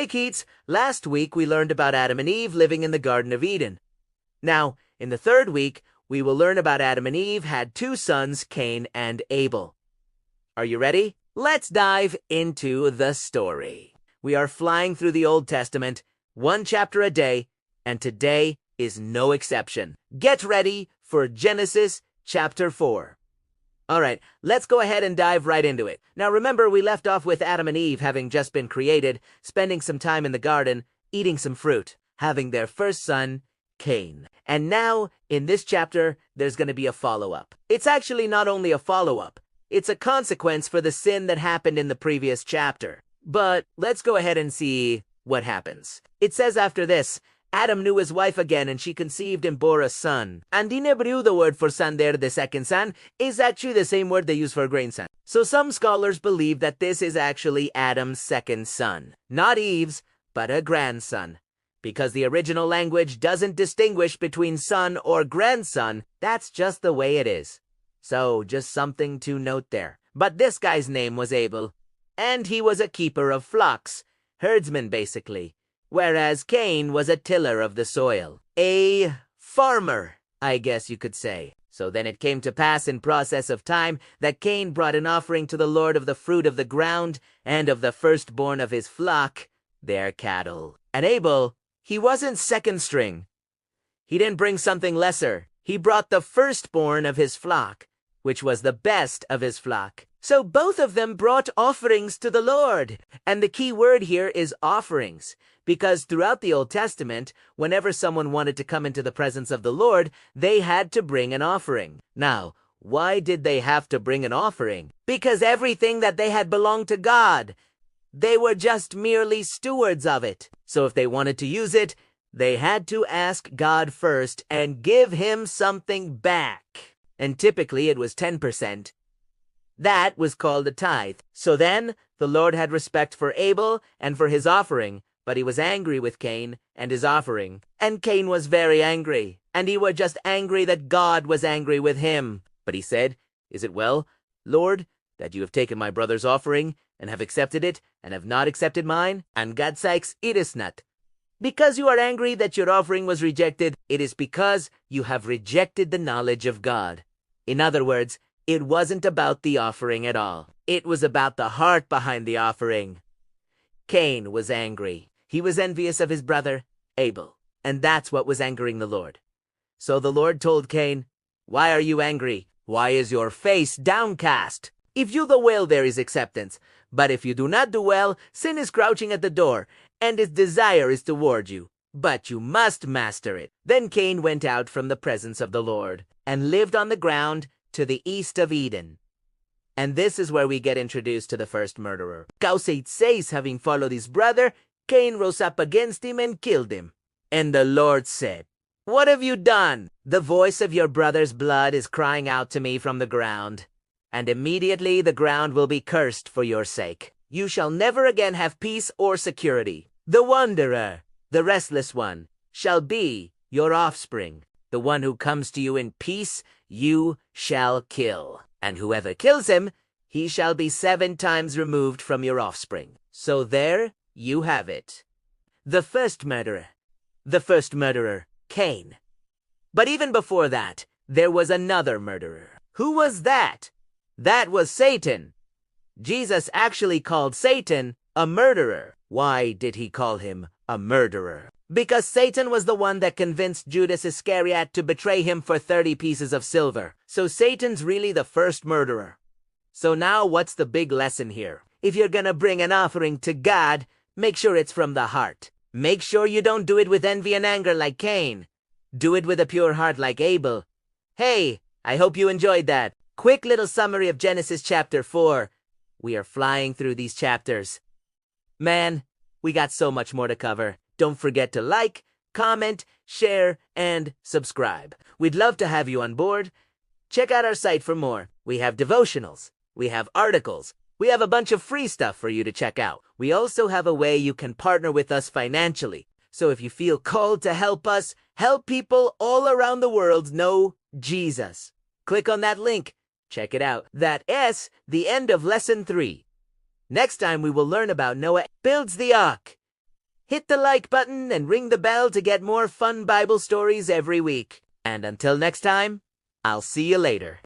Hey Keats, last week we learned about Adam and Eve living in the Garden of Eden. Now, in the third week, we will learn about Adam and Eve had two sons, Cain and Abel. Are you ready? Let's dive into the story. We are flying through the Old Testament, one chapter a day, and today is no exception. Get ready for Genesis chapter 4. All right, let's go ahead and dive right into it. Now remember, we left off with Adam and Eve having just been created, spending some time in the garden, eating some fruit, having their first son, Cain. And now, in this chapter, there's going to be a follow-up. It's actually not only a follow-up, it's a consequence for the sin that happened in the previous chapter. But let's go ahead and see what happens. It says after this, Adam knew his wife again, and she conceived and bore a son. And in Hebrew, the word for son there, the second son, is actually the same word they use for grandson. So some scholars believe that this is actually Adam's second son. Not Eve's, but a grandson. Because the original language doesn't distinguish between son or grandson, that's just the way it is. So, just something to note there. But this guy's name was Abel, and he was a keeper of flocks, herdsman basically. Whereas Cain was a tiller of the soil. A farmer, I guess you could say. So then it came to pass in process of time that Cain brought an offering to the Lord of the fruit of the ground and of the firstborn of his flock, their cattle. And Abel, he wasn't second string. He didn't bring something lesser. He brought the firstborn of his flock, which was the best of his flock. So both of them brought offerings to the Lord. And the key word here is offerings. Because throughout the Old Testament, whenever someone wanted to come into the presence of the Lord, they had to bring an offering. Now, why did they have to bring an offering? Because everything that they had belonged to God. They were just merely stewards of it. So if they wanted to use it, they had to ask God first and give him something back. And typically it was 10%. That was called a tithe. So then, the Lord had respect for Abel and for his offering, but he was angry with Cain and his offering. And Cain was very angry, and he was just angry that God was angry with him. But he said, "Is it well, Lord, that you have taken my brother's offering, and have accepted it, and have not accepted mine? And God sakes, it is not. Because you are angry that your offering was rejected, it is because you have rejected the knowledge of God." In other words, it wasn't about the offering at all. It was about the heart behind the offering. Cain was angry. He was envious of his brother, Abel. And that's what was angering the Lord. So the Lord told Cain, "Why are you angry? Why is your face downcast? If you do well, there is acceptance. But if you do not do well, sin is crouching at the door, and its desire is toward you. But you must master it." Then Cain went out from the presence of the Lord, and lived on the ground to the east of Eden. And this is where we get introduced to the first murderer. Verse 8 says, having followed his brother, Cain rose up against him and killed him. And the Lord said, "What have you done? The voice of your brother's blood is crying out to me from the ground. And immediately the ground will be cursed for your sake. You shall never again have peace or security. The wanderer, the restless one, shall be your offspring. The one who comes to you in peace, you shall kill. And whoever kills him, he shall be 7 times removed from your offspring." So there you have it. The first murderer, Cain. But even before that, there was another murderer. Who was that? That was Satan. Jesus actually called Satan a murderer. Why did he call him a murderer? Because Satan was the one that convinced Judas Iscariot to betray him for 30 pieces of silver. So Satan's really the first murderer. So now what's the big lesson here? If you're gonna bring an offering to God, make sure it's from the heart. Make sure you don't do it with envy and anger like Cain. Do it with a pure heart like Abel. Hey, I hope you enjoyed that. Quick little summary of Genesis chapter 4. We are flying through these chapters. Man, we got so much more to cover. Don't forget to like, comment, share, and subscribe. We'd love to have you on board. Check out our site for more. We have devotionals. We have articles. We have a bunch of free stuff for you to check out. We also have a way you can partner with us financially. So if you feel called to help us, help people all around the world know Jesus. Click on that link. Check it out. That S, the end of lesson 3. Next time we will learn about Noah builds the ark. Hit the like button and ring the bell to get more fun Bible stories every week. And until next time, I'll see you later.